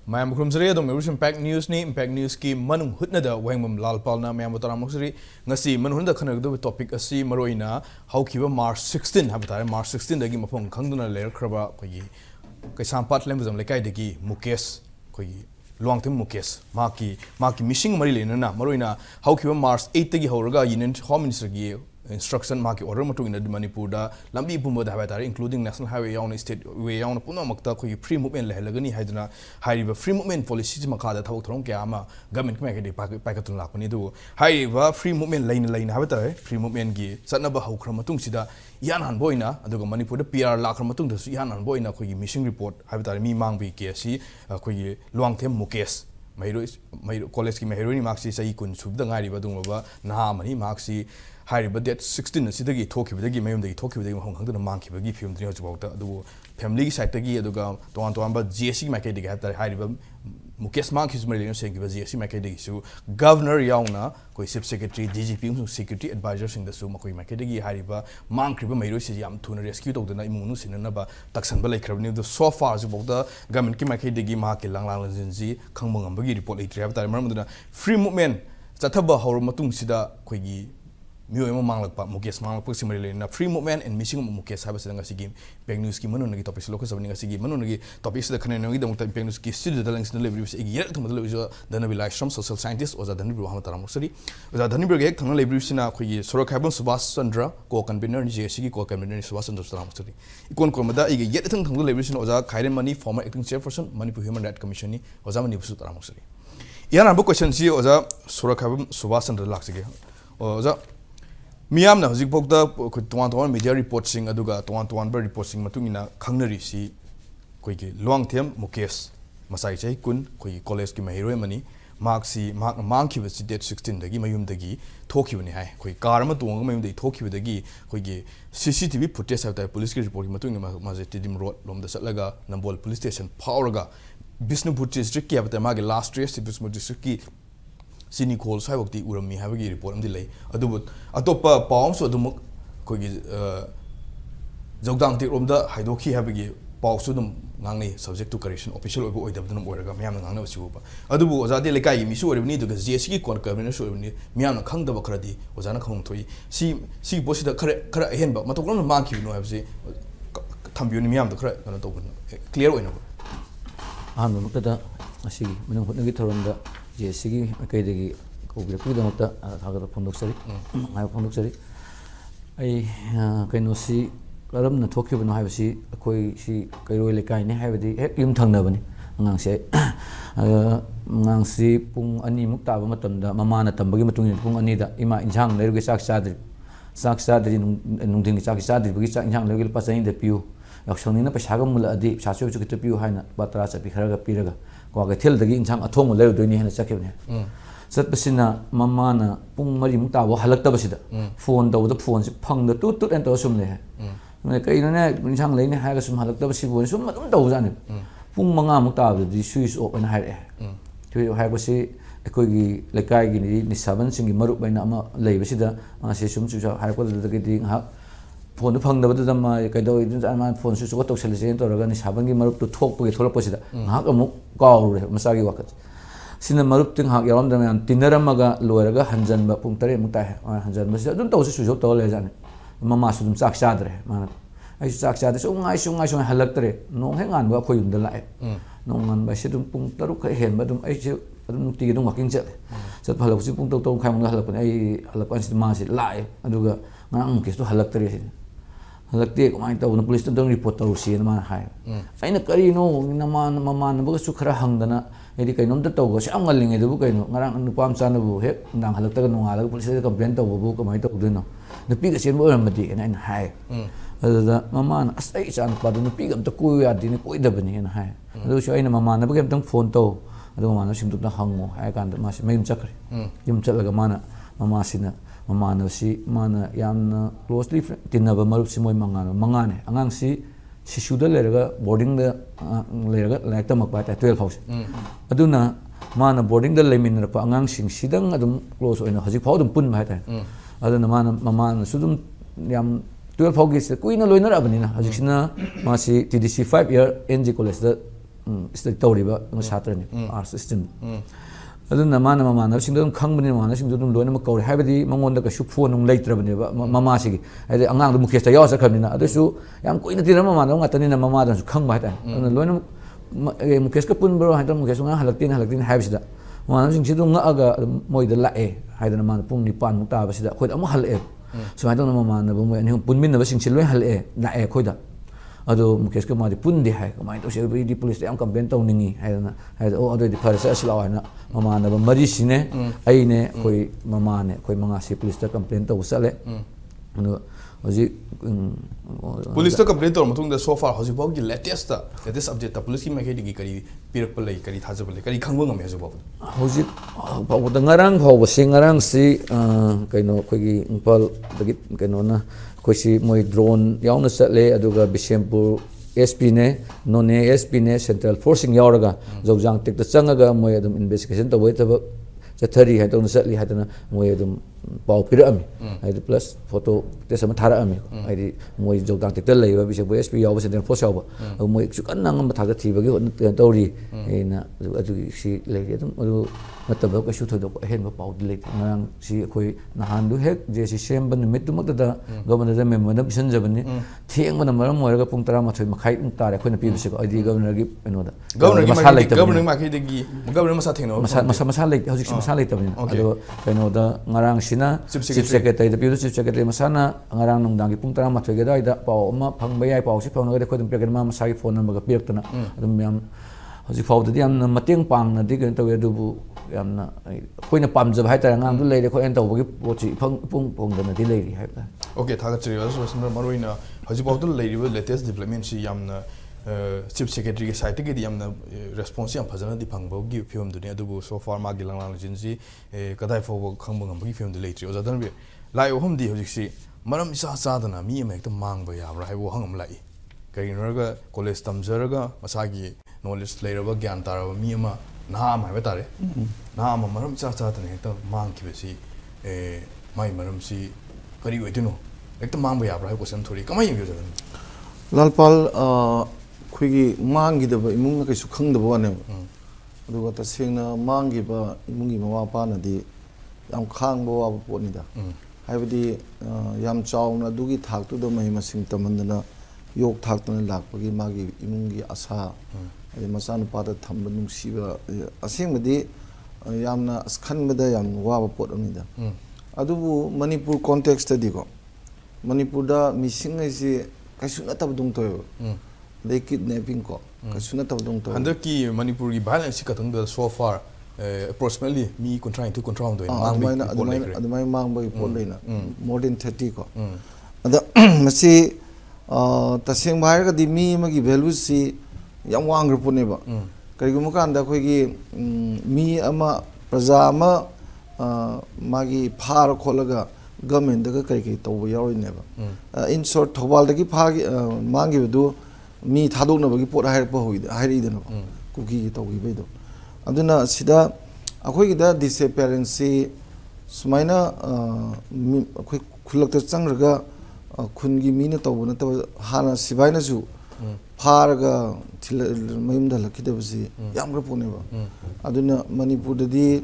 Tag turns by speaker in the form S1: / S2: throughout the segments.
S1: Ma'am खुमसरी अदम मेरुस impact news की मनुंग हुतनदा वहेंगमम लालपालना ma'am तरामसरी ngasi मनहुनदा खनगदो topic असि मरोइना हौखिबा मार्च 16 हाबतारे मार्च 16 दगी मफम खंगदुना लेरखरबा खगी कैसामपाट लेमजम लेकाइदगी Mukesh खगी लुआंगथम Mukesh माकी missing मरि लेनना मरोइना हौखिबा मार्च 8 दगी हौरगा यूनियन होम मिनिस्टर की instruction माकी order मटुंग इन मणिपुर दा लंबी पुंबदा हाबतारे including national highway याउन state way याउन पुनमक्ता खगी free movement लेहलगनी हाइदना हाइरिबा free movement policy मखादा थबक थरम क्या आमा गवर्नमेंट मेके पाइकतुन लाकनी दु हाइरिबा free movement लाइन हाबतारे free movement की सनबा हौखर मतुंग सिदा यान हनबोइना अदुगा मणिपुर दा PR लाखर मतुंग दसु यान हनबोइना खगी मिसिंग रिपोर्ट हाबतारे मी मांगबी केसी खगी लुआंगथेम मुकेश महिरो कॉलेज की महिरोनी मार्क्सी सही कुन सुबदा गारिबा दुंगबा नहा मनी मार्क्सी हारिबा डेट 16 सिदगी थोखिबदगी मयुमदगी थोखिबदगी महम खंगदना मांखिबगी फिल्मद्रि हजबाउता अदु फैमिली साइडगी अदुगा तोन जीएससी माइकेदगी हाबतारे हारिबा मुकेश मांखिस मरिलेन सेंगिबा जीएससी माइकेदगी सु गवर्नर याउना कोई चीफ सेक्रेटरी डीजीपी उन सिक्योरिटी एडवाइजर सिंग दसु मकोई माइकेदगी हारिबा मांखिबा मैरो से याम थुना रेस्क्यू तौदना इमुनु सिननबा तक्सनबा लेखरबनि दु सो फार जु बौदा गवर्नमेंट की माइकेदगी माके लांगलांग जिनजी खंगमंगबगी रिपोर्ट लेट्रि हाबतारे मरमदना फ्री मूवमेंट चथबा हौर मतुंग सिदा खोगी मियो मांगलप मुकेश मांगलप सिमरि लेना free movement and missing Mukesh हाबस नगसिगी पेग न्यूज़ की मनोनगी टॉपिक लोक सबनि नगसिगी मनोनगी टॉपिक से खनेनगी दमत पेग न्यूज़ की स्टूडियो दलंग सिन लेब्रिस एगी यर थमद लेबिस धनबी लाइश्रम सोशल साइंटिस्ट ओजा धनबी वहाम तरामसरी ओजा धनबी गेक थंग लेब्रिसना खोगी सोरक हाबन सुभाष चंद्र को कन्वीनर जेसी को कन्वीनर सुभाष चंद्र तरामसरी इकोन कोमदा एगी यर थंग लेब्रिसना ओजा Khairan Mani former acting chairperson Manipur human right commission नि ओजा मनी बुसु तरामसरी याना बो क्वेश्चन सी ओजा सोरक हाबन सुभाष चंद्र लाक्सिगे ओजा मियामना हजिक बोक्ता तोन मीडिया रिपोर्ट्सिंग अदुगा तोन रिपोर्ट्सिंग मतुंगिना खंगनरिसी कोइगे लुआंगथेम मुकेश मसाई चै कुन कोइ कॉलेज की महिरोय मनी मार्क्सी मांगखिबसि डेट 16 दगी मयुमदगी थोखिबनि हाय कोइ कार म तोंग मयुमदगी थोखिबदगी कोइगे सीसीटीवी फुटेज हाबता पुलिस की रिपोर्ट मतुंग माजे टिडिम रोड लोमदा सटलगा नंबोल पुलिस स्टेशन फावरगा बिष्णुपुर डिस्ट्रिक्ट की हाबता मागे लास्ट रेस बिष्णुपुर डिस्ट्रिक्ट की सिनी कॉल साइबक्ति उरमी हाबगी रिपोर्ट अमदि लई अदुबु अतोप्पा पावसु अदुमुक कोइगी जौदांग तिरोमदा हाइदोखी हाबगी पावसु दुम ngangnei subject to correction official oibo oidabdun oiraga miyamna ngangna basibuba adubu ozade lekai mi su oribni duga GSC ki kon cabinet su oribni miyamna khangdaba khradi ozana khong thoi si bosida khara henba matoklam mangki no habse thambiyuni miyam da khara kana tobun clear oina
S2: han mukta asi manung hotnagi thoronda GSC ki kaidegi kobira ku damata thagara phondoksari ai phondoksari ai kainosi karam na thokibano haibasi akoi si kairoi lekai ne haibadi hek yum thangnabani angang se angang si pung ani muk taba matamda mamana tambagi matung pung ani da ima injang leruge sak sadri nungding sak sadri bagi sak injang leruge pasai da piu yaksoni na pasaga mula adi sasu chu kitu piu haina batra cha bikharaga piraga ko ga thel dagi injang athong leru doini hana chakibne sat pasina mamana pung mari muk taba halakta basida phone da phone si phang da tut en to sum le मैं कई ना इंसान लेने है कसम हालत तब सिबोन सुम मतलब तो जाने पुंग मंगा मुक्ता दी स्विच ऑफ ना है तो है बसे कोई लेकाई की निसाबन सिंग मरुप बैना अमा लेबसिदा से सुम सुजा है को दगी हा फोन फंगदब दम कइदो मा फोन सुच को तोसलसे तोरगा निसाबन की मरुप तो थोक पगे थोलपसिदा हा अमुक काउरे मसागी वकत सिना मरुप तिंग हा याम दम तिनरमगा लोरगा हंजन बा पुंग तरे मुता है हंजन बस अदुम तो सुज तो ले जाने ममा सुदम चाक चादरे माना आई चाक चादे सुंगाई हलक्तरे नोंग हे गान बा खोय युम द लाए नोंग गान बा से दुम पुंग तरुक ख हेन बा दुम आई से दुम नुक्ति दुम वाकिंग चत फलक सि पुंग तो खाइ मंग हलक आई हलक अन सि मा सि लाए अदुगा ngang केस तो हलक्तरे सि हलक्ते कमाइ तो पुलिस तो रिपोर्ट तौ सि मा हाय आइना करी नो नमान ममा नबग सु खरा हंगदना एदि कैनोम त तौ से अंगलिंगे दबु कैनो ngarang नुपाम चानबु हे नांग हलक्तगा नोंगालग पुलिस कंप्लेन तौबु कमाइ तौदनो नुपी का सेन बोरमदि एना हाय अदा ममान असै चान पादु नुपी गम त कोइ यादिनि कोइदबनि एना हाय अदु सु आइना ममान नबग एमतंग फोन तौ अदु ममान सिमतु त हंगो हाय कान मा से मैम चक्रे यम चलगा माना ममा सिना ममान सि माना यामना क्लोजली तिनबा मरुप सि मोय मंगाने अंगांग सि शिशुदा लेरगा बोर्डिंग दा लेरगा लाइक तमक पा 12 फाउस अदुना माना बोर्डिंग दा लेमिनर पा अंगांग सिंग सिदंग अदुम क्लोज ओइना हजि फाउ दum pun mai ta aduna mana sudum yam 12 फाउ गिस कुइना लोइनर अबनिना हजिक्सिना मासी TDC 5 year NG college दा ꯏꯁꯇꯗꯤ ꯇꯧꯔꯤꯕ ꯁꯥꯇ꯭ꯔꯅꯤ ꯑꯥꯔꯠꯁ ꯁ꯭ꯇ꯭ꯔꯤꯝ ꯑꯗꯨꯅ ꯃꯥꯅ ꯃꯃꯥꯟꯅꯕꯁꯤꯡꯗꯣ ꯑꯗꯨꯝ ꯈꯪꯕꯅꯤꯅ ꯃꯃꯥꯟꯅꯕꯁꯤꯡꯗꯣ ꯑꯗꯨꯝ ꯂꯣꯏꯅꯃꯛ ꯀꯧꯔꯦ ꯍꯥꯏꯕꯗꯤ ꯃꯉꯣꯟꯗ ꯀꯩꯁꯨ ꯐꯣꯟ ꯅꯨꯡ ꯂꯩꯇ꯭ꯔꯕꯅꯦꯕ ꯃꯃꯥꯁꯤꯒꯤ ꯍꯥꯏꯗꯤ ꯑꯉꯥꯡꯗꯣ ꯃꯨꯀꯦꯁꯇ ꯌꯥꯎꯔ ꯆꯠꯈ꯭ꯔꯕꯅꯤꯅ ꯑꯗꯨꯁꯨ ꯌꯥꯝ ꯀꯨꯏꯅ ꯇꯤꯟꯅꯕ ꯃꯃꯥꯟꯅꯕ ꯉꯥꯛꯇꯅꯤꯅ ꯃꯃꯥꯗꯁꯨ ꯈꯪꯕ ꯍꯥꯏꯇꯥꯔꯦ ꯑꯗꯨꯅ ꯂꯣꯏꯅꯃꯛ ꯃꯨꯀꯦꯁꯀ ꯄꯨꯟꯕ꯭ꯔꯣ ꯍꯥꯏꯇꯥꯔꯦ ꯃꯨꯀꯦꯁ ꯉꯔꯥꯡ ꯍꯜꯂꯛꯇꯦꯅ ꯍꯥꯏꯕꯁꯤꯗ ꯃꯃꯥꯟꯅꯕꯁꯤꯡꯁꯤꯗ ꯉꯛꯑꯒ ꯑꯗꯨꯝ ꯃꯣꯏꯗ ꯂꯥꯛꯑꯦ ꯍꯥꯏꯗꯅ ꯃꯥꯅ ꯄꯨꯡ 9ꯃꯨꯛ ꯇꯥꯕꯁꯤꯗ ꯑꯩꯈꯣꯏꯗ ꯑꯃꯨꯛ ꯍꯜꯂꯛꯑꯦ ꯁꯨꯃꯥꯏꯅ ꯇꯧꯅ ꯃꯃꯥꯟꯅꯕ ꯃꯣꯏ ꯑꯅꯤ ꯑꯍꯨꯝ ꯄꯨꯟꯃꯤꯟꯅꯕꯁꯤꯡꯁꯤ ꯂꯣꯏ ꯂꯥꯛꯑꯦ ꯑꯩꯈꯣꯏꯗ ꯑꯗꯣ ꯃꯨꯀꯦꯁꯀ ꯃꯥꯗꯤ ꯄꯨꯟꯗꯦ ꯍꯥꯏ ꯀꯃꯥꯏꯅ ꯇꯧꯁꯦ ꯑꯩꯗꯤ ꯄꯨꯂꯤꯁꯇ ꯌꯥꯝ ꯀꯝꯄ꯭ꯂꯦꯟ ꯇꯧꯅꯤꯡꯉꯤ ꯍꯥꯏꯗꯅ ꯑꯣ ꯑꯗꯨꯑꯣꯏꯗꯤ ꯐꯔꯦ ꯆꯠꯂꯁꯤ ꯂꯥꯛꯑꯣ ꯍꯥꯏꯅ ꯃꯃꯥꯟꯅꯕ ꯃꯔꯤꯁꯤꯅꯦ ꯑꯩꯅꯦ ꯑꯩꯈꯣꯏ ꯃꯃꯥꯅꯦ ꯑꯩꯈꯣꯏ ꯃꯉꯥꯁꯤ ꯄꯨꯂꯤꯁꯇ ꯀꯝꯄ꯭ꯂꯦꯟ ꯇꯧꯕ ꯆꯠꯂꯦ ꯑꯗꯣ ꯍꯧꯖꯤꯛ
S1: पुलिस कंप्लेन तौर सोफा हौजी लेटेस्ट अपडेट पुलिस की माइकैदगी करी पिरप लई करी थाजब लई करी खंगबो ngam हजु बाबु हौजी
S2: फाउबदा ngarang फाउबसे ngarang si kaino khogi impal dagi kaino na khoisi moi drone yauna chatle aduga Bisempur SP ne none SP ne central forcing yauraga jojang tek da changaga moi adum investigation tawai tabak chathari hai tawna chatli hadana moi adum pau pirami haidi plus photo tesama tharami haidi moi jogdang tekta leiba Bisempur SP yawa central force yawa moi chukan nangam thaga thibagi hon tawri ena adu si lei adum adu nataba ka shu thodo hen ba pau lei ngang si khoi nahan du hek je si sem ban mit mak da governor da member da bisan jabani theng ban maram moiraga pung 13 makhai tare khoi na pi bisi ko id governor gi eno da
S1: governor ma khai degi governor masa thengno
S2: masa lei hojik masa lei tabani ado kaino da ngarang sina chief secretary da pi chief secretary masana ngarang nongdang gi pung 13 ga da pau ma phangba yai pau si phangna ga khoi dum pe ma masa gi phone number ga piaktana adum yam hojik fau da yam mateng pang na di kan tawe adubu yamna khoina pamjab hai tara ngang du leire khoi en tawbagi pochi pung dana di leiri hai ta
S1: okay thaga chiri was sumra maroina hoji bawdul leiri latest development si yamna chief secretary ge site ge yamna response yam phajana di phangbo gi film du ne adubu so far ma gi langlang jinji kadai fo khangbo ngam gi film du leitri oja dan bi lai ohum di hoji si maram isa sa dana mi ma ekta mangba ya ra hai bo hangam lai kai norga college tamjaraga masagi knowledge leiraba gyan taraba mi ama naam hai batare naam maram cha cha tane ekta mang ki besi mai maram si kari oidino ekta mang ba ya bra question thori kamai yeng yoja
S3: lalpal khigi mang gi da imung na kai su khang da ba ne aduga ta sengna mang gi ba imung gi mama pa na di yam khang bo wa po ni da haibadi yam chaw na dugi thak tu da mai masing tamandana yok thak tana lakpagi magi imung gi asa masanu pada thamba nungsiba asengmadi yamna skhanbada yam waba pot amida adubu Manipur context ta diko Manipur da missing ai kaisuna tabdung toyo they kidnapping ko kaisuna tabdung toyo
S1: under ki Manipur gi violence ka thang da so far approximately me trying to control do
S3: adumai mangba pot leina more than 30 ko ada masi taseng bhai ga di mi ma gi value si yam wang ru pune ba karigum kan da khoi gi mi ama praja ama magi phar kholaga government da kai kai to yawi ne ba in short thobal da gi pha gi mangi du mi thadok na ba gi pot hair pa hoi da hairi da no kuki gi to gi be do aduna sida akhoi gi da disappearance sumaina akhoi khulak ta changraga khungi mina to na to hana sibai na ju pharaga mayumda lakidabasi yamgra pone ba aduna Manipur da di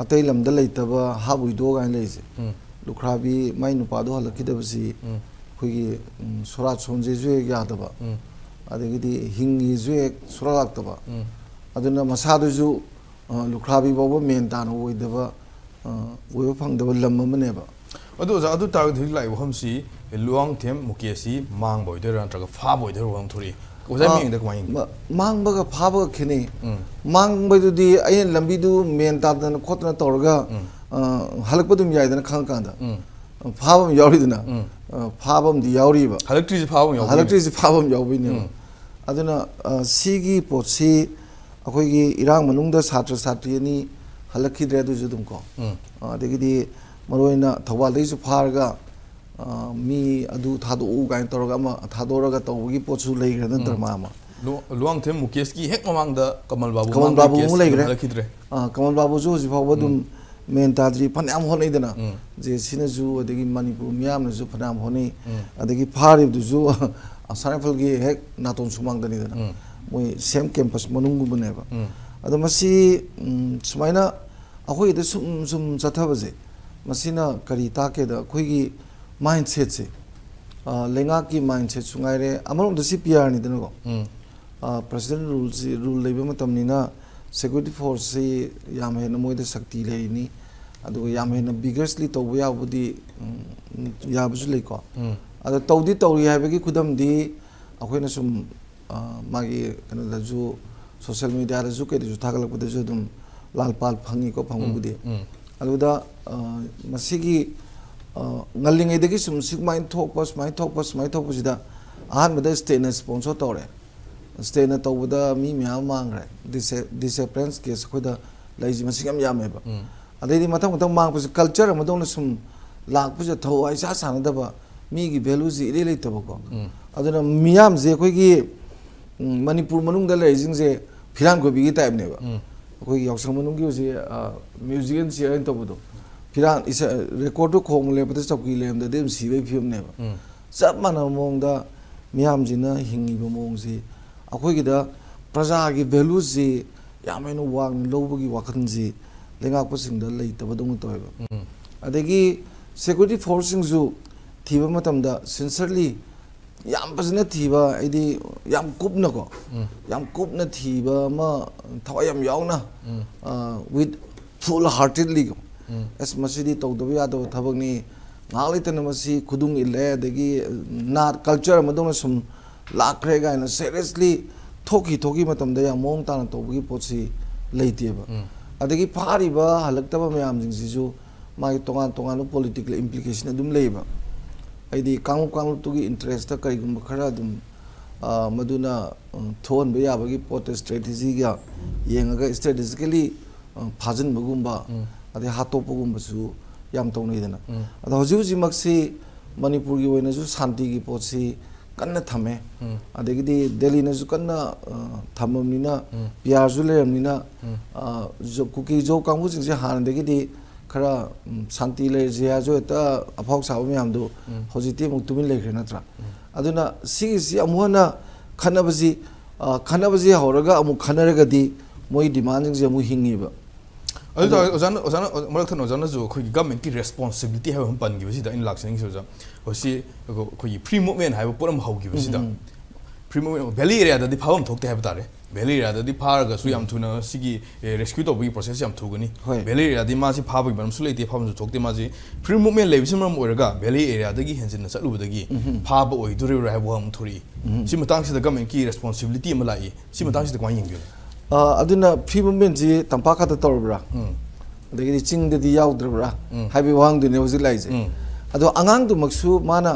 S3: atai lam da leitaba habui do ga leise lukhrabi mai nu pa do lakidabasi khogi surat somje ju ya da ba adagi di hingi ju surat ta ba aduna masadu ju lukhrabi bawa men tan oi da ba oi phang da lam ma ne ba
S1: adu tar dhil lai hom si luang them mukesi mang boy der antra pha boy der wang thuri ozai ming da kamai
S3: mang ba ga pha ba khine mang ba du di ayen lambi du men ta da khotna torga halak pa dum yai da khang kan da pha bam yauri da pha bam di yauri ba
S1: halak tri ji pha bam
S3: yauri ne aduna sigi pot si akhoi gi irang manung da satra satri ni halak ki dre du ju dum ko adegi di maroina thawal dei su pharga mi adu thado u gain toroga ma thadoraga tawgi pochu leigra na drama ma
S1: luang them mukesh ki hek mamang da kamal babu
S3: mu leigra kamal babu ju ji phaw badum men tadri phanam honai dana je sina ju adegi Manipur miyam na ju phanam honai adegi phari du ju asanafal gi hek naton sumang dani dana मोई same campus मनुंगुबनेबा अदो मसी सुमाइना अखोई दे सुम सुम चथबजे मसीना करी ताके the अखोई mindset से लेंगा की mindset सुंगाइरे अमरों दसी पीआर नि दनको प्रेसिडेंट रूल लेबे मतमनिना सिक्योरिटी फोर्स से याम हेन मोइद शक्ति लेनी अदो याम हेन बिगर्सली तौबो याबुदी याबसु लेको अदो तौदी तौरी हाबेगी खुदमदी अखोइना सुम मागी कनो दजु सोशल मीडिया दजु के दजु थागलकबदजु दुम लालपाल फंगी को फंगबुदी अदुदा मसीगी ngalingedagi sum sigmain thokpas mai thokpasida ahanbada state na sponsor tore state na tawda mi myam mangre disappearance case khoda laiji masigam yameba adedi mathang mathang mang pus culture amadong sum lak pus tho ai sa sanadaba mi gi value ji ire leitaba ko aduna miyam je khoi gi manipur manung da leijing je phiran ko bi gi type neba khoi gi yaksang manung gi je museum share tobudo फिरान इस record खोंग लेबद चौकी लेमद them सिबे film नेबा सब माना मोंगदा मियाम जिना हिंगी मोंग जी अखोइगिदा प्रजा की value जी यामेनो वांग लोबगी वाखन जी लेंगा पसिंगदा लेतब दंग Taiba अदेगी security forcing जु थीबा मतमदा सिंसियरली याम पसना थीबा आइदी याम कुपना थीबा मा थवा याम यावना विद फुल हार्टेडली एस मसीदी तौदबा यादव थबकनी नालेतन मसी खुदुंग इले दगी नाट कल्चर मदों सुम लाखरे गायना सीरियसली थोकी मतमदा या मोंग ताना तौबगी पोसी लेतेबा अदगी फारिबा हलक्तबा मयाम जिंगसिजु मागी तोंगान पॉलिटिकल इम्प्लिकेशन अदुम लेबा आइदी कांगु तुगी इंटरेस्ट ता करिगुम खरा अदुम मदुना थोनबा याबगी पोट स्ट्रेटजी गा येंगा स्ट्रेटेजिकली फाजन बगुम्बा अदे हातोपगुम्बसु याम तौनैदना अदा हजि मक्सी मणिपुर की ओइनसु शांति की पोसी कन्ना थमे अदेगिदी दिल्ली नसु कन्ना थममनिना पियारजु लेरमनिना जो कुकी जो कांगु जिंसे हानदेगिदी खरा शांति ले जिया जो त अफाउ साबो मयामदो हजिति मुक्तुमिन लेखरे नत्रा अदुना सिगिसि अमुहना खनबजी हौरगा अमु खनरगदी मोइ डिमांड जिंसे अमु हिंगिबा
S1: ओजान मरथन ओजान जो खोई गवर्नमेंट की रेस्पॉन्सिबिलिटी है हम पन गिबसिदा इन लाक्सिंग सोजा होसी खोई फ्री मूवमेंट है पुरम हौगिबसिदा फ्री मूवमेंट वैली एरिया दि फावम थोकते है बतारे वैली एरिया दि फारगा सु याम थुना सिगी रेस्क्यू तोबगी प्रोसेस याम थुगनी वैली एरिया दि मासी फाबगी बनम सु लेते फावम थोकते माजी फ्री मूवमेंट लेबिसम मरम ओरगा वैली एरिया दगी हेंजिन चलुबदगी फाब ओइ दुरे रे है हम थुरी सि मतंग से गवर्नमेंट की रेस्पॉन्सिबिलिटी म लाई सि मतंग से क्वाइ यंगियो
S3: अदुना फ्री मूवमेंट जी तंपाका त तौरब्रा अदगी चिंग दि याउद्रब्रा हाइबे वांग दुने होजि लाइजे अदो अंगांग दु मक्सु माना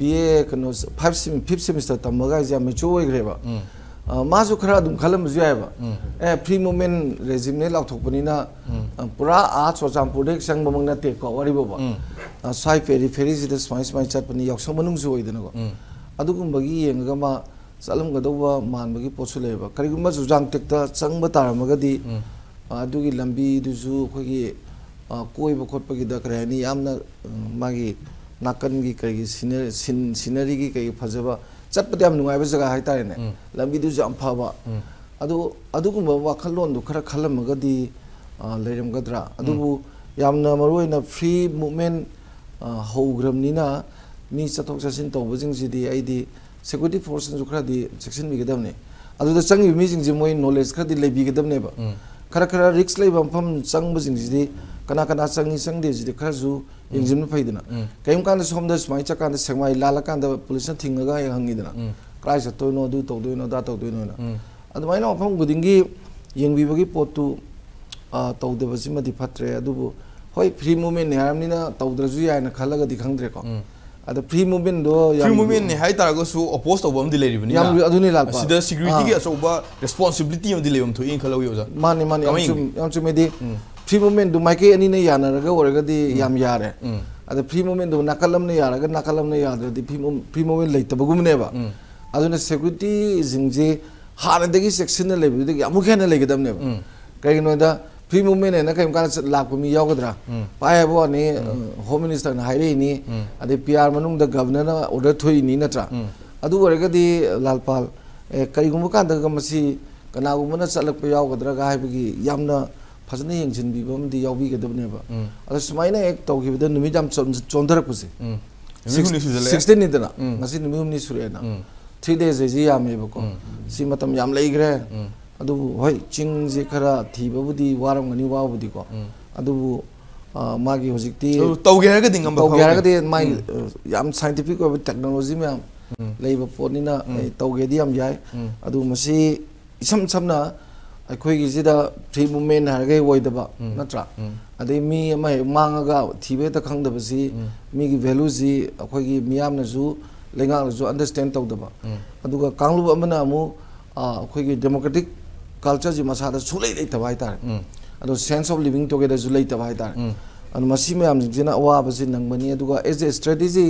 S3: बीए कनो 5th सेमेस्टर तमगा जे मेचो ओइग्रेबा मासु खरा दुम खलम जुयाबा ए फ्री मूवमेंट रेजिम ने लाउथोकपनिना पुरा आ चोचामपुर दे संग बमंगना ते को वरिबोबा साइ फेरी जिदा स्माइ चटपनि यावसं मनुंग जु ओइदनगो अदुगुमबगी येंगा मा चलमगदौबा मानबगी पोसु लेबा करिगुम्बा जुजांग टेक्ता चंगबा तारमगदी अदुगी लंबी दुजु खोगी कोइबा खोटपगी द करहनी यामना मागी नाकनगी करिगी सीनरी की कई फजबा चटपते याम नुंगाइबा जगह हाइतारेने लंबी दुजु याम फबा अदुगुम्बा वाखलोन दु खरा खलमगदी लेरमगद्रा अदुबु यामना मरोइना फ्री मूवमेंट हौग्रमनिना मी चथोक चसिन तौबजिंगसिदी आइदी सिक्योरिटी फोर्स जो खरा दी सेक्शन बिगदमने अदुदा चंगी मीजिंग जे मोइ नॉलेज खरा दी लेबिगदमनेबा खरा रिस्क लेबा फम चंगबजिंग जिदी कना चंगी चंगदे जिदी खरा जु यंगजिम फैदना कयम कान सोमदा स्माइ चकान सेगमाइ लाला कान पुलिस थिंगगा हंगिदना क्राइ चतोइनो दु तौदोइनो दा तौदोइनो ना अदुमाइना फम गुदिंगी यंगबिबगी पोतु तौदबसिमदि फत्रे अदुबु होय फ्री मूवमेंट ने हारमनिना तौद्रजु याना खलगदि खंगद्रे को अद फ्री मूवमेंट दो
S1: फ्री मूवमेंट ने हाइ तारगसु अपोज तौबम दि लेरिबनि
S3: याम अदुनि लापा
S1: सिदा सिक्युरिटी की असोबा रिस्पांसिबिलिटी हम दि लेबम थु इन खलौ योजा
S3: माने याम चुमेदि फ्री मूवमेंट दु माइके अनि ने यानारगा ओरगदि याम यारे अद फ्री मूवमेंट दु नकलम ने यारगा नकलम ने यादरदि फ्री मूवमेंट लेतबगुमनेबा अदुना सिक्युरिटी जिंजे हारदगी सेक्शन ने लेबिदि यामुखेना लेगदमनेबा कइनोदा फ्री मूवमेंट है ना कहीं का लाख में यागद्रा पाए वो ने होम मिनिस्टर ने हाइरे नी अदे पीआर मनुंग द गवर्नर ना ऑर्डर थोई नी नत्रा अदु वरगदी लालपाल करीगुम कांदगा मसी कनागुमना चलक यावगद्रगा हाइबगी यामना फजने यंगजिनबीबमदी यावबीगदबनेबा अदा सुमाइना एक तौखिबदा नुमित याम चोंधरकपुसे 16 निदना ngasi numi humni surena 3 days ji yamebako si matam yam leigre adu hoi ching je khara thibabudi waramgani wabudi ko adu magi hojikti
S1: tauge ha ga dingam ba
S3: tauge ha ga de mai yam scientific of technology me leiba ponina tauge di yam jai adu masi isam samna अखोई free movement है वोदबा नत्रा अदे मी मांगा थीबे खंगदबसी मी की वैल्यूजी अखोई मियामनजु लेंगालजु understand तौदबा अदुगा कांगलु अमना अमु अखोई democratic culture जी मसादा सुलै लेतबा हाइतार अदो sense of living together जु लेतबा हाइतार अन मसी मैम जिना अवाबसी नंगबनी अदुगा एज ए स्ट्रेटेजी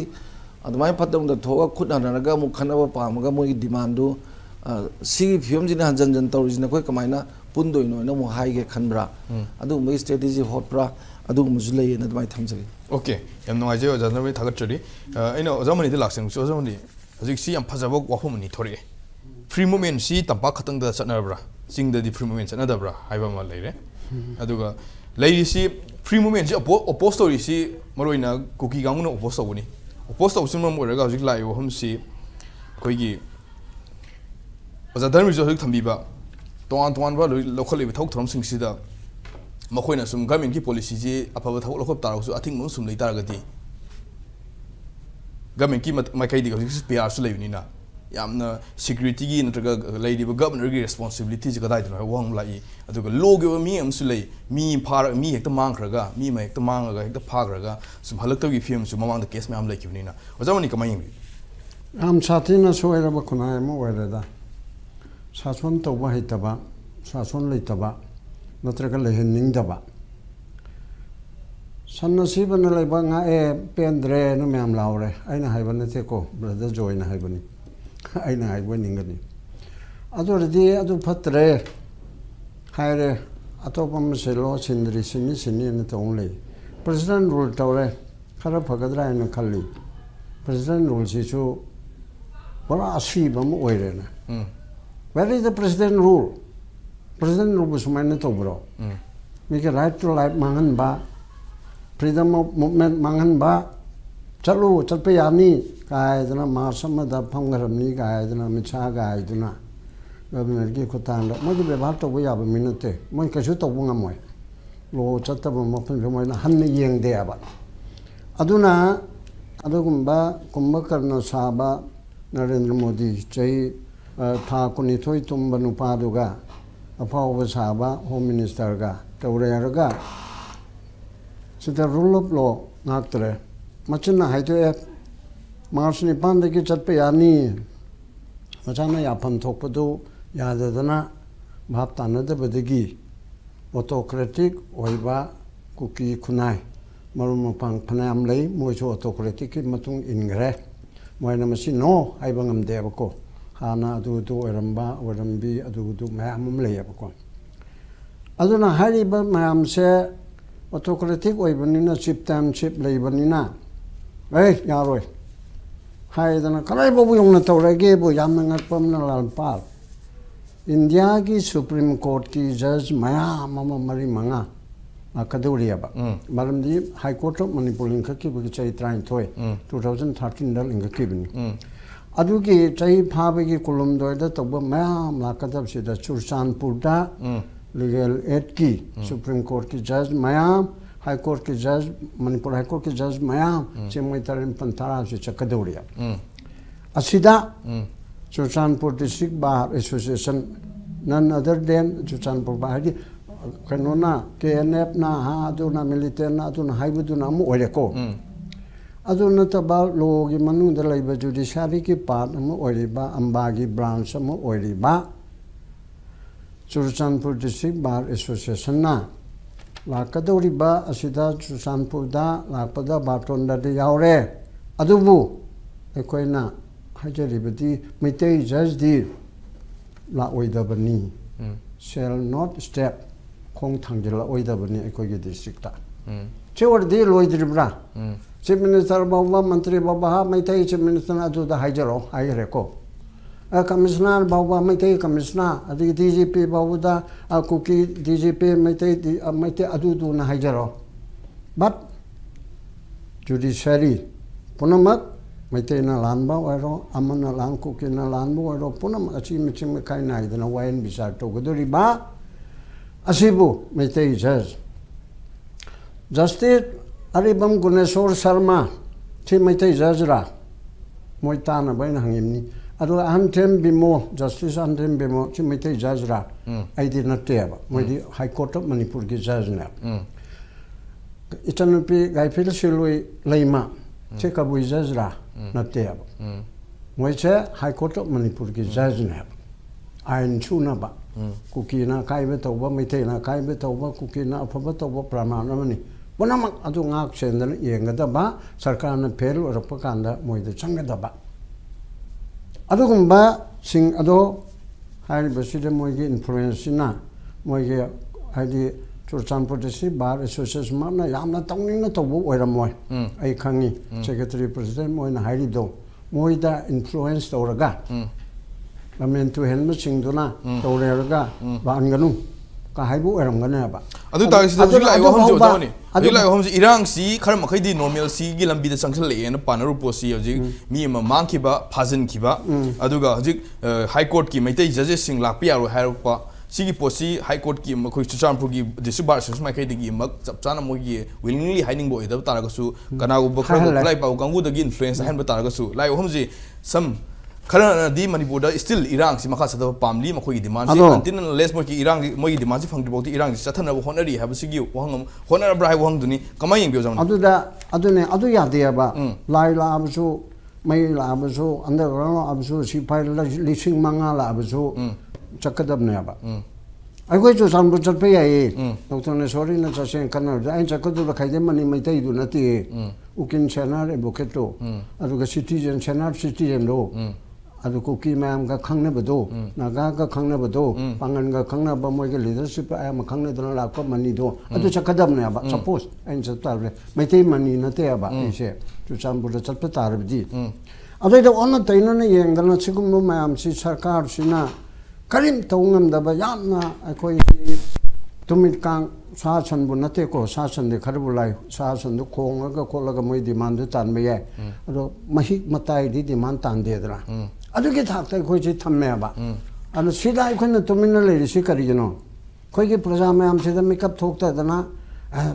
S3: अदमाय फतम द थोगा खुदनानरगा मु खनबा पामगा मोगी डिमांडो सी फिल्म जिना हंजन तौरिजिना कोई कमाइना पुंदोइनो न मु हाइगे खनब्रा अदु मै स्ट्रेटेजी हॉटब्रा अदु मुजु लेय न दमाइ थमजगे
S1: ओके यम नंगाइजे ओजानबे थागतरी अइना ओजामनि दि लाक्सिं ओजामनि हजिक सी यम फजाबो वाफमनि थोरे फ्री मूवमेंट सी तंपा खतंग द चनरब्रा सिंग द फ्री मूवमेंट चनदब्रा हाइबा मा लेरे अदुगा लेरि सी फ्री मूवमेंट जी ओपोज स्टोरी सी मरोइना कुकी गांगुना ओपोज तौबनि ओपोज तौसिन मम ओरगा हजिक लाइव हम सी कोइगी ओजा धर्मजु हजिक थंबीबा तोान तोान लौखल थौ थरमसिंग मखोना सूम गवर्नमेंट की पॉलिसी जी अफब थौ लौखब तारगसु अथिंग सूम लेतारगदी गवर्नमेंट की माइकैदी पीआर लेबनीना यामना सिक्योरिटी की नत्रगा लेदिबा गवर्नर की रेस्पॉन्सिबिलिटी जी कदाइदनो वंग लाई अदुगा लोगे मी अमसु लई मी फार मी हेक्ता मांगखरगा मी मा हेक्ता मांगगा हेक्ता फागरगा सूम हलक्तगी फिल्म सु ममांग केस मैम लेकिबनीना ओजामनि कमायिंग
S4: आम साथीना सोयरबा खुनाय म ओइरेदा शासन तब हेतब शासन लेतब नत्रग लेहनिंगदब सन्नसीबन लेबा ए पेंद्रे न मैम लाउरे आइना हाइबा नतेको ब्रदर जॉइन हाइबनी आइना हाइबा निंगनी अदोरदी अदु फत्रे हायरे अतोपम सेलो सिंद्री सिनी सिनी न तोंले प्रेसिडेंट रूल तौरे खरा फगदरा न खल्ली प्रेसिडेंट रूल सिसु बड़ा असीबम ओइरेना Where is the president rule? President rule was mine to bro. Make a right to life mangan ba, freedom of movement mangan ba. Chalu chalpayani guy dana marsama da pangaramni guy dana micha guy dana. Governor ki kutanda. Mo di bebar to we aba minute. Mo kashu to bunga mo. Lo chatta mo pen mo na han yeng de aba. Aduna adugumba kumbakarna saba Narendra Modi chai था कुनिथोई तुम्ब नुपादुगा अफाव साबा home minister गा तौरेरगा सिदा rule of law नाक्तरे मचना हाइतो ए मार्च निपान दगी चटपे यानी मचाना याफम थोकपदु याददना भाप तानदबदगी autocratic ओइबा cookie खुनाय मरुम मपांग फनायम लई मोइसो autocratic की मतुंग इनग्रे मोयना मसी नो हाइबंगम देबको हाना अदुदु ओरंबा ओरंबी अदुदु मैम लेयबको अदुना हारिबा मैम से ऑटोक्रेटिक ओइबनिना चिप टाइम चिप लेबनिना यारोय हाइदना कलाइबो योंगना तौरगेबो यामना ngakpamna lalpal इंडिया की सुप्रीम कोर्ट की जज मैम मरी मंगा कदौरियाबा मरमदी हाई कोर्ट ऑफ मणिपुर लिंखकी चै 2013 दल लिंखकीबनी अदुगी चै फाबगी कुलुमदोयदा तब मैम लाकदबसिदा चुरचानपुरदा लीगल एड की सुप्रीम कोर्ट की जज मैम हाई कोर्ट की जज मणिपुर हाई कोर्ट की जज मैम चेमई तरन पंथारा से चकदौरिया असिदा Churachandpur district bar association none other than Churachandpur bar कनोना KNF ना हा अदुना मिलिटेंट ना अदुना हाइबदुना अमु ओइरेको अदुना तबा लोगी मनुंग द लैबा जुडिशियरी की पार्ट अमु ओइरिबा अंबागी ब्रांच अमु ओइरिबा चुरचानपुर डिस्ट्रिक्ट बार एसोसिएशन ना लाकदौरिबा असिदा चुरचानपुरदा लाकपदा बाटोंदा दे यावरे अदुबु एकोइना हाजरिबदी मैतै जज दी ला ओइदबनी shall not step खोंग थांजिला ओइदबनी एकोइगे डिस्ट्रिक्ट चेवर दे लोइद्रिब्रा चीफ मिनिस्टर बाबा मंत्री बाबा मैतै चीफ मिनिस्टर अदुदा हाइजरो हाइरेको कमिश्नर बाबा मैते कमिश्नर अदगी DGP बाबूदा कुकी DGP मैते अदुदु ना हाइजरो बट जुडिशरी पुनमक मैते ना लानबा ओरो अमन लान कुकी ना लानबा ओरो पुनम अच्छी मिचिम काय नाइदना वायन बिचार तो गदोरी बा असिबु मैते जज जस्टिस अरिबम गुनेश्वर शर्मा थी मैते जज रा मोइताना बैन हंगिमनी अदो अहमथेम बिमो जस्टिस अहमथेम बिमो थी मैते जज रा आइदि नतेबा मोइदि हाई कोर्ट ऑफ मणिपुर की जज ने इचनुपी गाइफिल सिलुई लैमा चे कबुई जज रा नतेबा मोइचे हाई कोर्ट ऑफ मणिपुर की जज ने आइन छुनाबा कुकीना काइबे तौबा मैतेना काइबे तौबा कुकीना अफबा तौबा प्रमाण अमनी पुनमक अदु ngak सेंदन येंगदबा सरकार ने फेल ओरप कांदा मोइद चंगदबा अदुगुंबा सिंग अदो हाइबसिदे मोइगे इन्फ्लुएंस ना मोइगे हाइदि चुरचानपुर डिस्ट्रिक्ट बार एसोसिएशन माना यामना तौनिंगना तौबो ओइरमोय आई खंगी सेक्रेटरी प्रेसिडेंट मोइना हाइरिदो मोइदा इन्फ्लुएंस तौरगा गमेन टू हेल्म सिंगदुना तौरेरगा बानगनु का हाइबु ओइरमगनेबा
S1: अदु तागसिदा हजिक लाइव हम जो जावनी हजिक लाइव हम इरांग सी खर मखैदि नॉर्मल सी गी लंबी द संगसल लेन पानरु पोसी हजिक मी म मांगखिबा फाजन खिबा अदुगा हजिक हाई कोर्ट की मैतै जजेस सिंग लापि यारो हाइरपा सिगी पोसी हाई कोर्ट की मखोइ चुचानपुर की डिस्ट्रिक्ट बार सेस माइखैदि की मक चपचाना मोगी विलिंगली हाइनिंग बो इदब तारगसु कनागु बखर लाइ पाउ गंगु दगी इन्फ्लुएंस हन तारगसु लाइव हम जी सम खरना दी मणिपुर स्टिल इरांग से मखा सदब पामली मखोई डिमांड से कंटिनेंटल लेस मोकी इरांग मोई डिमांड से फंगदिबोती इरांग से चथनब होनरी हाबसिगी वहंग होनर ब्राइ वहंगदुनी कमाय यंगबियो जावन
S4: अदुदा अदुने अदु यादेबा लाई लाबसु मई लाबसु अंडरग्राउंड लाबसु सिपाइ लिसिंग मंगा लाबसु चक्कदबनेबा अगोय जो जानबु चटपे याई डॉक्टर ने सॉरी न चसें कनर आइन चक्कदु खाइदे मनी मैतै दु नति उकिन सेनार एडवोकेट तो अदुगा सिटीजन सेनार सिटीजन रो अदु कुकी मैम का खंगने बदो नागा का खंगने बदो पांगन का खंगना बा मोय के लीडरशिप आया म खंगने दना लाक मनी दो अदु चक्कदब ने अब सपोज एन चतार मैतै मनी नते अब इसे जो चांबुर चटपे तारबदी अदु ओन तैन ने येंगदना सिगुम मैम सि सरकार सिना करीम तौंगमदबा यामना अखोई तुमित कांग सासनबु नते को सासन दे खरबु लाई सासन दु खोंगा खोलगा मोय डिमांड दु तानबे याय अदो महि मताई दि डिमांड तान देदरा अदुगे थाक्ता अखोई जि थम्मेबा अन सिदा अखोइना तुमिन लेरिसि करिजनो खोइगे प्रजा मयाम सिदा मेकअप थोक्ता दना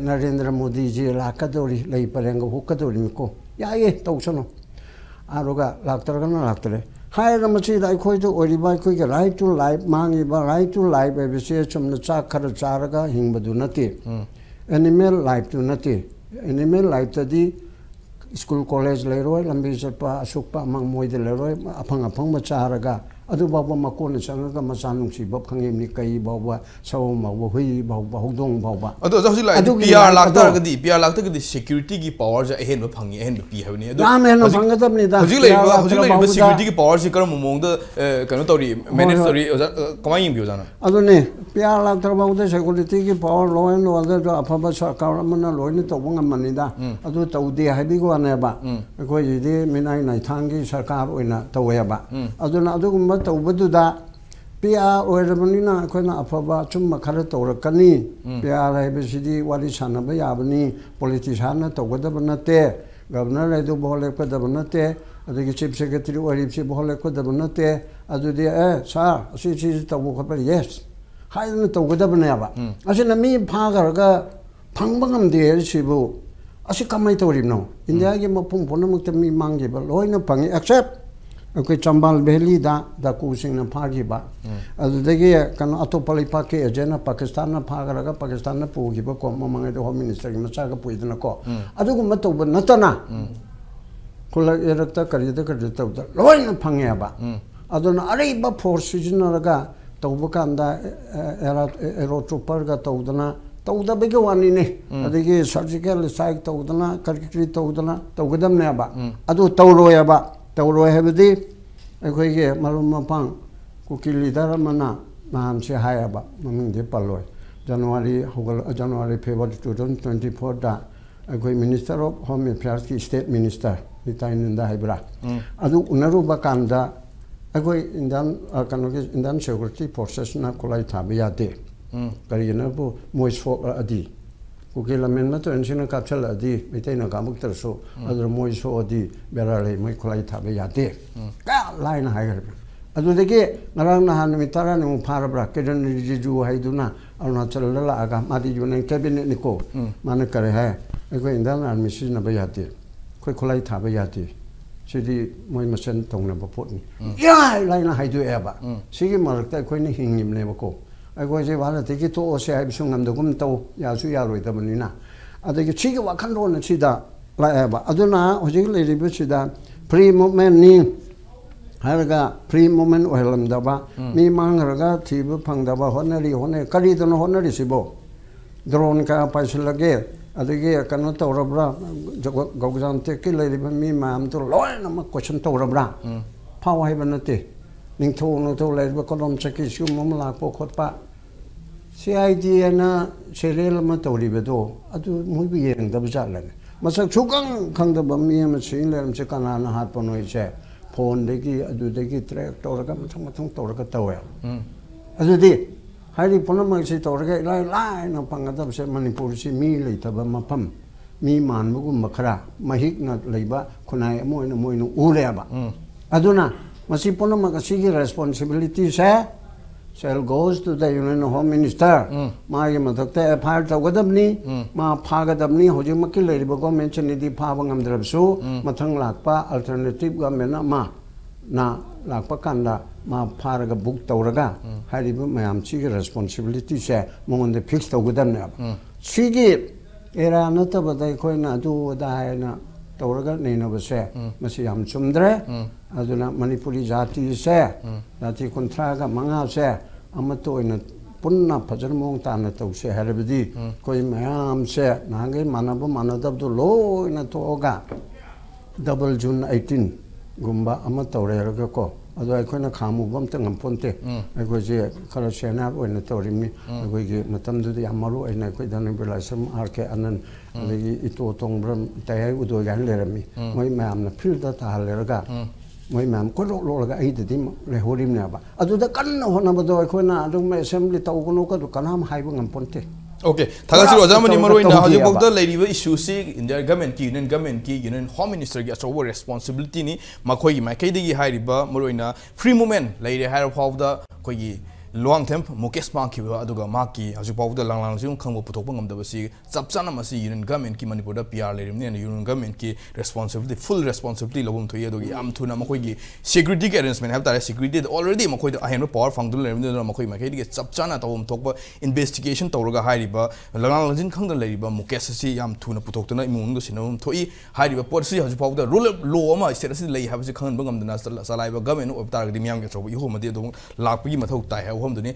S4: नरेंद्र मोदी जी लाकदोरी लई परेंग हुकदोरी मिको याये तौसनो आरोगा लाक्तरगना लाक्तरे हायर मचीदा अखोइदो ओरिबा अखोइगे राइट टू लाइफ मांगिबा राइट टू लाइफ एबिसे चुमना चाक खर चारगा हिंगबदु नते एनिमल लाइफ टू नते एनिमल लाइफ तदी स्कूल कॉलेज लेरोय लंबी चटपा असुकपा मंग मोइदे लेरोय अफंग अफंग मचारगा अदु बाबा मकोन संगगा मचा नुंसी बब खंगेमनि कई बाबा सौ माबा हुई बाबा होदोंग बाबा
S1: अदु जहजि लाइ पीआर लाक्तरगदि सिक्योरिटी की पावर जे अहेन ब फंगी अहेन पी हबनि अदु नाम हेन
S4: फंगदबनि दा
S1: हजि लाइ सिक्योरिटी की पावर से करम मोंग द कनो तोरी मैनेज तोरी कमाय यंग बियो जाना
S4: अदुने पीआर लाक्तर बाउदे सिक्योरिटी की पावर लॉ एंड ऑर्डर जो अफबा सरकार मना लोइन तोबंग ngमनि दा अदु तौदे हाबिगो अनेबा अखोय जिदि मिनाय नाइथांगी सरकार ओइना तौयबा अदुना अदुगुम तौबदुदा पीआर ओइरबनिना अखोयना अफबा चुम्मा खर तौरकनी पीआर हाइबसिदि वाली सानबा याबनी पॉलिटिशियन तौगदब नते गवर्नर लेदु बोलेकदब नते अदगी चीफ सेक्रेटरी ओरिबसि बोलेकदब नते अदुदि सर असि तौबो खबर यस हाइना तौगदबनेबा असिना मी फागरगा फंगबंगमदे सिबु असि कमाय तौरिबनो इंडिया के मफुं फोनमुक्त मी मांगिबा लोइना फंगी एक्सेप्ट अखोई चंबाल वैली दाकू सिंह फागिबा अदुदगी कन अतोप लेपाके एजेंट पाकिस्तान फागरगा पाकिस्तान पुगिबा को ममंगे होम मिनिस्टर की मचागा पुइदना को अदुगुम तौब नतना खुला एरक्ता करिदा करिदा तौदा लोइन फंगेबा अदुना अरेबा फोर्स सिजनरगा तौब कांदा एरो ट्रूपरगा तौदना तौदबगे वानिने अदगी सर्जिकल स्ट्राइक तौदना करकरी तौदना तौगदमनेबा अदु तौरोयबा तौरोय हेबदी अखोइगे मरुम मपांग कुकी लीडर मना नाम से हायबा ममिंग पलोय जनवरी फेब्रुआरी 2024 दा अखोइ मिनिस्टर ऑफ होम अफेयर्स की स्टेट मिनिस्टर रिटायरमेंट हाइब्रा अदु उनरुबा कांदा ꯑꯩꯈꯣꯏ ꯏꯟꯗꯤꯌꯟ ꯀꯩꯅꯣꯒꯤ ꯏꯟꯗꯤꯌꯟ ꯁꯦꯀ꯭ꯌꯨꯔꯤꯇꯤ ꯐꯣꯔꯁꯦꯁꯅ ꯈꯨꯠꯂꯥꯏ ꯊꯥꯕ ꯌꯥꯗꯦ ꯀꯔꯤꯒꯤꯅꯣꯕꯨ ꯃꯣꯏ ꯁꯣꯛꯂꯛꯑꯗꯤ ꯀꯨꯀꯤ ꯂꯝꯃꯦꯟ ꯃꯇꯣꯟꯁꯤꯅ ꯀꯥꯞꯁꯤꯜꯂꯛꯑꯗꯤ ꯃꯩꯇꯩꯅ ꯀꯥꯞꯃꯛꯇ꯭ꯔꯁꯨ ꯑꯗꯨꯅ ꯃꯣꯏ ꯁꯣꯛꯑꯗꯤ ꯕꯦꯔꯥ ꯂꯩ ꯃꯣꯏ ꯈꯨꯠꯂꯥꯏ ꯊꯥꯕ ꯌꯥꯗꯦ ꯀꯌꯥ ꯂꯥꯏꯅ ꯍꯥꯏꯈ꯭ꯔꯕ ꯑꯗꯨꯗꯒꯤ ꯉꯔꯥꯡ ꯅꯍꯥꯟ ꯅꯨꯃꯤꯠ 10ꯅꯤꯃꯨꯛ ꯐꯥꯔꯕ꯭ꯔꯥ ꯀꯤꯔꯟ ꯔꯤꯖꯤꯖꯨ ꯍꯥꯏꯗꯨꯅ ꯑꯔꯨꯅꯥꯆꯜꯗ ꯂꯥꯛꯑꯒ ꯃꯥꯗꯤ ꯌꯨꯅꯤꯌꯟ ꯀꯦꯕꯤꯅꯦꯠꯅꯤꯀꯣ ꯃꯥꯅ ꯀꯔꯤ ꯍꯥꯏ ꯑꯩꯈꯣꯏ ꯏꯟꯗꯤꯌꯟ ꯑꯥꯔꯃꯤ ꯁꯤꯖꯤꯟꯅꯕ ꯌꯥꯗꯦ ꯑꯩꯈꯣꯏ ꯈꯨꯠꯂꯥꯏ ꯊꯥꯕ ꯌꯥꯗꯦ ꯁꯤꯗꯤ ꯃꯣꯏ ꯃꯁꯦꯟ ꯇꯧꯅꯕ ꯄꯣꯠꯅꯤ ꯌꯥꯏ ꯂꯥꯏꯅ ꯍꯥꯏꯗꯣꯛꯑꯦꯕ ꯁꯤꯒꯤ ꯃꯔꯛꯇ ꯑꯩꯈꯣꯏꯅ ꯍꯤꯡꯉꯤꯕꯅꯦꯕꯀꯣ ꯑꯩꯈꯣꯏꯁꯦ ꯚꯥꯔꯠꯇꯒꯤ ꯇꯣꯛꯑꯁꯦ ꯍꯥꯏꯕꯁꯨ ꯉꯝꯗꯒꯨꯝ ꯇꯧ ꯌꯥꯁꯨ ꯌꯥꯔꯣꯏꯗꯕꯅꯤꯅ ꯑꯗꯒꯤ ꯁꯤꯒꯤ ꯋꯥꯈꯜꯂꯣꯟ ꯑꯁꯤꯗ ꯂꯥꯛꯑꯦꯕ ꯑꯗꯨꯅ ꯍꯧꯖꯤꯛ ꯂꯩꯔꯤꯕꯁꯤꯗ ꯐ꯭ꯔꯤ ꯃꯨꯞꯃꯦꯟꯅꯤ ꯍꯥꯏꯔꯒ ꯐ꯭ꯔꯤ ꯃꯨꯞꯃꯦꯟ ꯑꯣꯏꯍꯜꯂꯝꯗꯕ ꯃꯤ ꯃꯥꯡꯈ꯭ꯔꯒ ꯊꯤꯕ ꯐꯪꯗꯕ ꯍꯣꯠꯅꯩ ꯀꯔꯤꯗꯅꯣ ꯍꯣꯠꯅꯔꯤꯁꯤꯕꯣ ꯗ꯭ꯔꯣꯟ ꯀꯌꯥ ꯄꯥꯏꯁꯤꯜꯂꯒꯦ ꯑꯗꯒꯤ ꯀꯩꯅꯣ ꯇꯧꯔꯕ꯭ꯔꯥ ꯒꯧꯖꯥꯟꯇꯦꯛꯀꯤ ꯂꯩꯔꯤꯕ ꯃꯤ ꯃꯌꯥꯝꯗꯣ ꯂꯣꯏꯅꯃꯛ ꯀꯣꯏꯁꯟ ꯇꯧꯔꯕ꯭ꯔꯥ ꯐꯥꯎ ꯍꯥꯏꯕ ꯅꯠꯇꯦ ꯅꯤꯡꯊꯧ ꯂꯩꯔꯤꯕ ꯀꯣꯂꯣꯝ ꯆꯠꯀꯤ ꯁꯤꯒꯨꯝꯕ ꯑꯃ ꯂꯥꯛꯄ ꯈꯣꯠꯄ CID ꯍꯥꯏꯅ ꯁꯦꯔꯤꯌꯦꯜ ꯑꯃ ꯇꯧꯔꯤꯕꯗꯣ ꯑꯗꯨ ꯃꯣꯏꯕꯨ ꯌꯦꯡꯗꯕ ꯖꯥꯠꯂꯅꯦ ꯃꯁꯛ ꯁꯨꯈꯪ ꯈꯪꯗꯕ ꯃꯤ ꯑꯃ ꯁꯤꯡ ꯂꯩꯔꯝꯁꯦ ꯀꯅꯥꯅ ꯍꯥꯠꯄꯅꯣ ꯏꯁꯦ ꯐꯣꯟꯗꯒꯤ ꯑꯗꯨꯗꯒꯤ ꯇ꯭ꯔꯦꯛ ꯇꯧꯔꯒ ꯃꯊꯪ ꯇꯧꯔꯒ ꯇꯧꯋꯦ ꯑꯗꯨꯗꯤ ꯍꯥꯏꯔꯤ ꯄꯨꯝꯅꯃꯛꯁꯤ ꯇꯧꯔꯒ ꯏꯂꯥꯏ ꯂꯥꯏꯅ ꯐꯪꯒꯗꯕꯁꯦ ꯃꯅꯤꯄꯨꯔꯁꯤ ꯃꯤ ꯂꯩꯇꯕ ꯃꯐꯝ ꯃꯤ ꯃꯥꯟꯕꯒꯨꯝꯕ ꯈꯔ ꯃꯍꯤꯛꯅ ꯂꯩꯕ ꯈꯨꯟꯅꯥꯏ ꯑꯃ ꯑꯣꯏꯅ ꯃꯣꯏꯅ ꯎꯔꯦꯕ ꯑꯗꯨꯅ ꯃꯁꯤ ꯄꯨꯝꯅꯃꯛ ꯑꯁꯤꯒꯤ ꯔꯦꯁꯄꯣꯟꯁꯤꯕꯤꯂꯤꯇꯤꯁꯦ shall goes to the Union Home Minister मागे मधक्ते FIR तौगदबनी मा फागदबनी होजिमकी लेरिबो government चनिदि फाबा ngamdrabsu mathang lakpa alternative government ma na lakpa kanda ma faraga book tawraga haribu mayam chigi responsibility se mongonde fix tawgadamne sigi era natabadai koina adu daina tawraga neinabase masi yam chumdre aduna manipuri jati se jati kontraga manga se amato ina punna phajal mong tana tawse harabdi koi mayam se nangai manaba manadabdu loina toga double June 18 gumba ama tawreraga ko adu aikoina khamu bamta ngamponte aikoje khara sena oina tawrimi aikoge matamdu yamaru aina koi danu bilasam RK anan adagi ito tongbram tayai udo gan lerami moi mayamna filda ta haleraga moi mayam ko lolaga aidadi lehorimnaba aduda kanna honabado aikoina adum assembly tawgono ka du kanam haibu ngamponte
S1: Okay, thagasi rojamani maroi na haji bokda leriba issue si India government ki union home minister ki achobo responsibility ni makhoi gi makai degi hairiba maroi na free movement leire hair phawda koi gi long term Mukesh Pang ki aduga maki haji phawda lang jung khangbo puthokpa ngamdaba si chapchana masi union government ki manipur da PR lerim ne union government ki responsibility full responsibility lobum thoi adugi am thuna makhoi gi security arrangement have tare security already makhoi da ahen power fangdul lerim ne makhoi makai degi chapchana tawum thokpa investigation tawraga hairiba langang langjin khangda leriba Mukesh si yam thuna puthokna imung do sinum thoi hairiba por si haji phawda rule of law ama state si lei habsi khanba ngamdana salaiba government of target miyam ge chobo ihomadi do lakpi mathok tai ha hom duni